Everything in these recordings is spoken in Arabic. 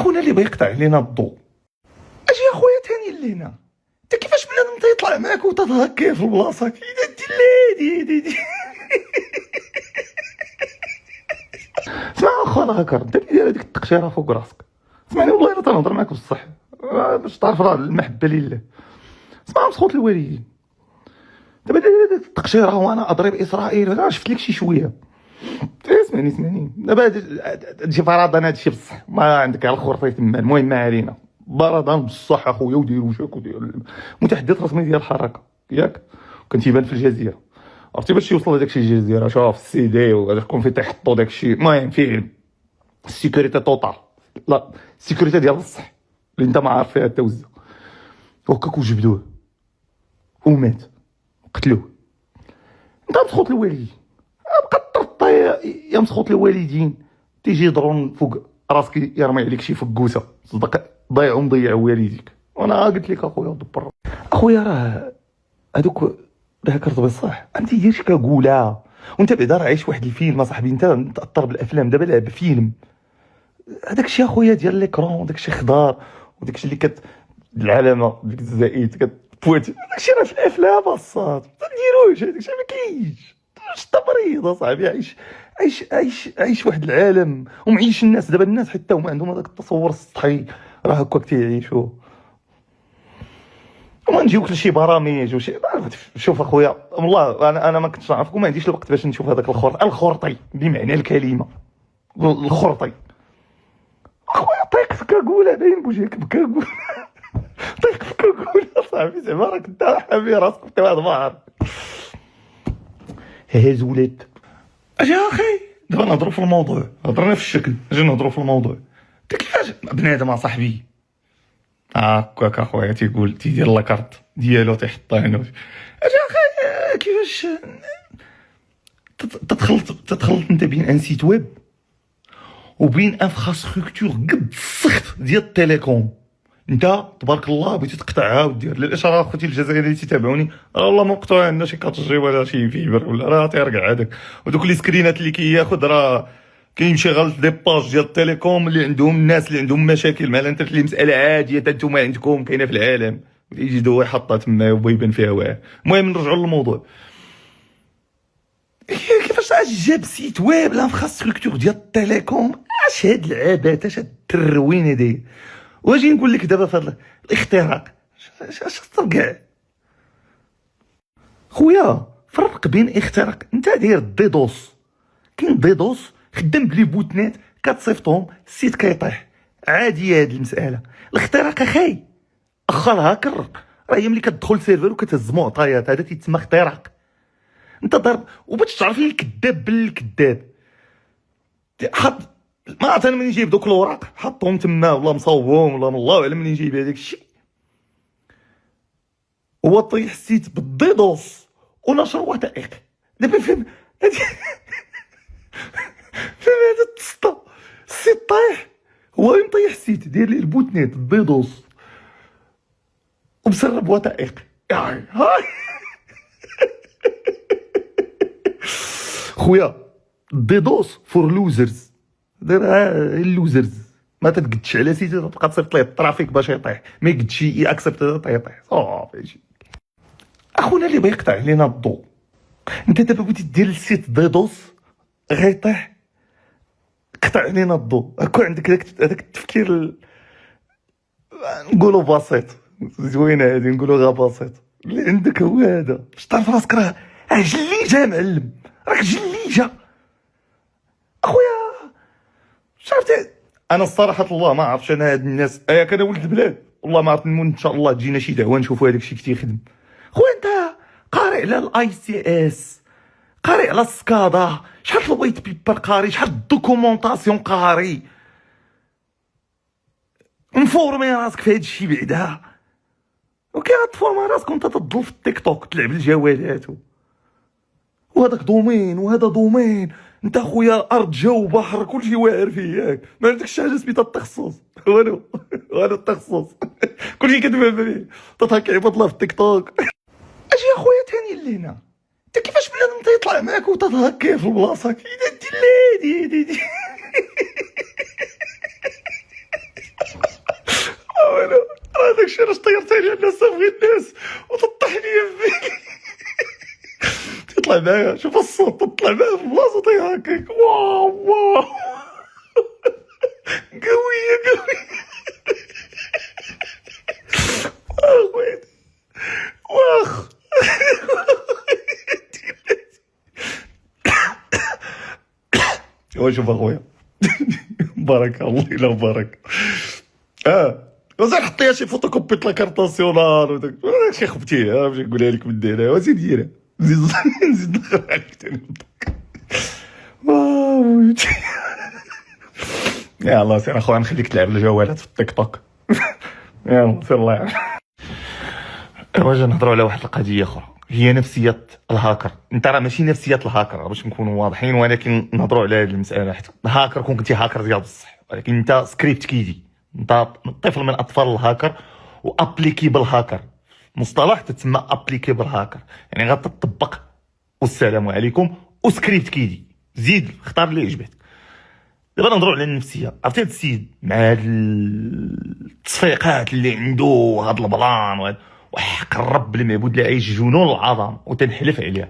اخونا اللي بغى يقطع علينا الضوء، اجي اخويا تاني لينا. انت كيفاش بنادم تيطلع معاك وتتهكى في البلاصه دي اسمع اخونا هكر، انت اللي داير هذيك التقشيره فوق راسك. اسمعني والله الا تنهضر معاك بصح باش تعرف راه المحبه لله. اسمع مسخوط الوالدين، دابا داير هذيك التقشيره وانا اضرب اسرائيل انا شفت لك شي شويه. اسمعني دابا تجي فرضا هادشي بصح ما عندك على الخرطي تما. المهم ما علينا، برضا بصح اخويا وديروا شاك ودير متحدث رسمي ديال الحركه ياك، كان تيبان في الجزيره. عرفتي باش يوصل لداك الشيء الجزيره، شوف السي دي وغادي فين تيحطوا داك الشيء. المهم فيه السيكوريتي توتال، لا السيكوريتي ديال بصح اللي انت ما عارف فيها التوزه. وهكاك وجبدوه ومات قتلوه. انت مسخوط الوالدين بقى طرطا يا مسخوط الوالدين، تيجي درون فوق راسك يرمي عليك شي فكوسه صدق ضيع ومضيع والديك. وانا قلت لك اخويا دبر اخويا راه هذوك ذكرت بصح ما تيديرش كقولها. وانت بعدا راه عايش واحد الفيلم اصاحبي، انت متاثر بالافلام. دابا لعب فيلم هذاك الشيء اخويا ديال ليكرون، داك الشيء خضار وداك الشيء اللي العلامه ديك الزائد كتبوتي، داك الشيء راه في الافلام الصاد. ما ديروش هذاك الشيء، ما كاينش. انت مريض اصاحبي، عايش واحد العالم ومعيش الناس. دابا الناس حتى هما عندهم هذاك التصور السطحي، راه هكاك تيعيشوا. وما نجيوك لشي برامج وشي. شوف اخويا والله انا ما كنتش نعرفك وما عنديش الوقت باش نشوف هذاك الخرطي بمعنى الكلمه. الخرطي اخويا طيق في كاكولا باين بوجهك بكاكولا طيق في كاكولا صاحبي. زعما راك انت حامي راسك في واحد البحر. هاز ولاد اجي اخي دابا نهضروا في الموضوع. هضرنا في الشكل، اجي نهضروا في الموضوع. انت كيفاش بنادم اصاحبي هاكاك اخويا تيقول تيدير لاكارت ديالو تيحطها هنا. اجي اخي كيفاش تدخلت انت بين ان سيت ويب وبين انفراستركتور قد السخط ديال التيليكوم. انت تبارك الله بغيتي تقطعها ودير للاشاره. اخوتي الجزائريين اللي تيتابعوني راه والله ما مقطوع عندنا شي كاتجي ولا شي فيبر ولا راه تيرجع هذاك. ودوك لي سكرينات اللي كياخذ راه كيمشي غلط دي باج ديال التيليكوم اللي عندهم الناس اللي عندهم مشاكل مع الانترنت اللي مساله عاديه حتى نتوما عندكم كاينه في العالم. يجي دو يحطها تما ويبان فيها واعر. المهم نرجعوا للموضوع. كيفاش جاب سيت ويب لانفراستركتور ديال التيليكوم؟ اش هاد العبات، اش هاد التروين هادي؟ واجي نقول لك دابا في هذا الاختراق اش كاع خويا. فرق بين اختراق، انت داير ديدوس. كاين ديدوس خدام بلي بوتنات كتصيفطهم السيت كيطيح، عاديه هاد المساله. الاختراق اخي اخر هاكر راه هي ملي كتدخل سيرفر وكتهز معطيات، هذا تيتسمى اختراق. انت ضرب وباش تعرف الكذاب بالكذاب حط ما عرفت انا منين جايب دوك الوراق، حطهم تما ولا مصوبهم ولا الله اعلم منين جايب هذاك الشيء. هو طيح السيت بالديدوس ونشر وثائق. دابا فهم هذا التسطا السيت طايح، هو مطيح السيت داير ليه البوتنيت الديدوس ومسرب وثائق. هاي خويا ديدوس فور لوزرز، دايرها اللوزرز. ما تتقدش على سيتي تبقى تصيفط ليه الترافيك باش يطيح، ما يقدش ياكسبت يطيح صافي. اخونا اللي بغى يقطع علينا الضوء، انت دابا بغيتي دير السيت ديدوس غيطيح قطع علينا الضوء. هكا عندك هذاك التفكير نقولوا بسيط زوينه هذه، نقولوا غير بسيط. اللي عندك هو هذا باش تعرف راسك راه جليجه معلم، راك جليجه اخويا. شفتي انا الصراحه الله ما عرفتش انا هاد الناس ياك انا ولد البلاد والله ما عرفت نمون. ان شاء الله تجينا شي دعوه نشوفوا هذاك الشيء كي تيخدم. خويا انت قارئ على الاي سي اس، قارئ على السكادا، شحال الوايت بيبر قاري، شحال الدوكومونطاسيون قاري، مفورمي راسك في هاد الشيء بعدا. وكي غتفورمي راسك وانت تضل في التيك توك تلعب الجوالات وهذاك دومين وهذا دومين. انت خويا ارض جو بحر كلشي واعر فيه ياك، ما عندكش حاجه سميتها التخصص. والو التخصص كلشي كتفهم فيه. تضحك عباد الله في التيك توك. اجي اخويا تاني لهنا، انت كيفاش بنادم تيطلع معاك وتتهكى في البلاصه دي داكشي علاش طيرت عليها الناس تبغي الناس وتطيح ليا في بالي. تطلع معايا شوف الصوت، تطلع معايا في بلاصه طيح هكاك. واو واو قويه. اخويا واخ. شوف اخويا بارك الله الا بارك. وزير حط ليها شي فوتوكوبي لاكارت ناسيونال وداك شي خبتيه باش نقولها لك من دايره وزيد ديرها. نزيد نخرج عليك ثاني. يلاه سير اخويا نخليك تلعب الجوالات في التيك توك. يلا سير الله يعاون. ايوا جا نهضروا على واحد القضيه اخرى، هي نفسيه الهاكر. انت راه ماشي نفسيه الهاكر باش نكونوا واضحين، ولكن نهضروا على هذه المساله. حيت الهاكر كون كنتي هاكر ديال بصح، ولكن انت سكريبت كيجي، انت طفل من اطفال الهاكر وابليكيبل هاكر. مصطلح تتسمى ابليكيبل هاكر، يعني غتطبق والسلام عليكم وسكريبت كيجي، زيد اختار اللي يعجبك. دابا نهضروا على النفسيه. عرفتي هاد السيد مع هاد التصفيقات اللي عنده وهاد البلان وحق الرب المعبود اللي عايش جنون العظام وتنحلف عليها،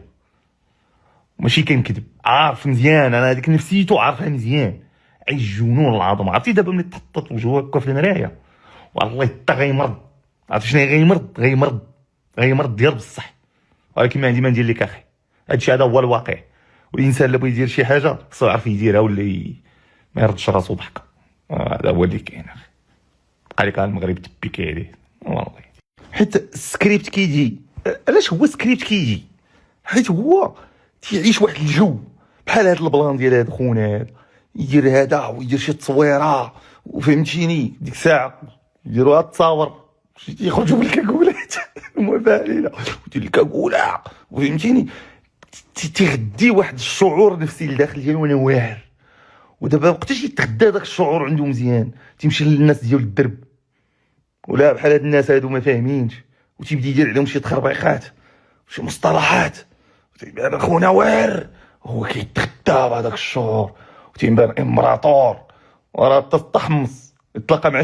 ماشي كنكذب، عارف مزيان انا هذيك نفسيته عارفها مزيان، عايش جنون العظمه. عرفتي دابا ملي تحطط وجهه هكا في المرايه والله حتى غيمرض. عرفتي شنو غيمرض ديال بصح. ولكن ما عندي ما ندير لك اخي، هادشي هذا هو الواقع. والانسان اللي بغى يدير شي حاجه خصو يعرف يديرها ولا ما يردش راسو ضحك. هذا هو اللي كاين اخي. بقى لك المغرب تبيكي عليه والله. حيت السكريبت كيجي. علاش هو السكريبت كيجي؟ حيت هو تيعيش واحد الجو بحال هاد البلان ديال هاد خونا هذا، يدير هذا ويدير شي تصويره وفهمتيني ديك الساعه يديروا هاد التصاور يخرجوا بالكاكولات مفاعله ودير الكاكوله وفهمتيني تيغدي واحد الشعور نفسي لداخل ديالو وانا واعر. ودابا وقتاش يتغدى داك الشعور عنده مزيان تيمشي للناس ديال الدرب ولا بحال هاد الناس هادو ما فاهمينش وتيبدا يدير عليهم شي تخربيقات وشي مصطلحات وتيبان خونا واعر. هو كيتغدى بهذاك الشعور وتيبان امبراطور وراه تستحمص. يتلاقى مع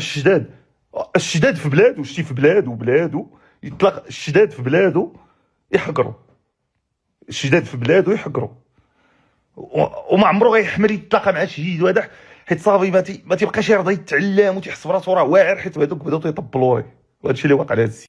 الشداد في بلادو، شتي في بلادو يتلاقى الشداد في بلادو يحقروا وما عمرو غيحمل يتلاقى مع شي هذا حيت صافي ما تيبقاش يرضى يتعلم وتيحس براسو راه واعر حيت هذوك بداو تيطبلوا ليه. وهادشي اللي واقع لهاد السيد.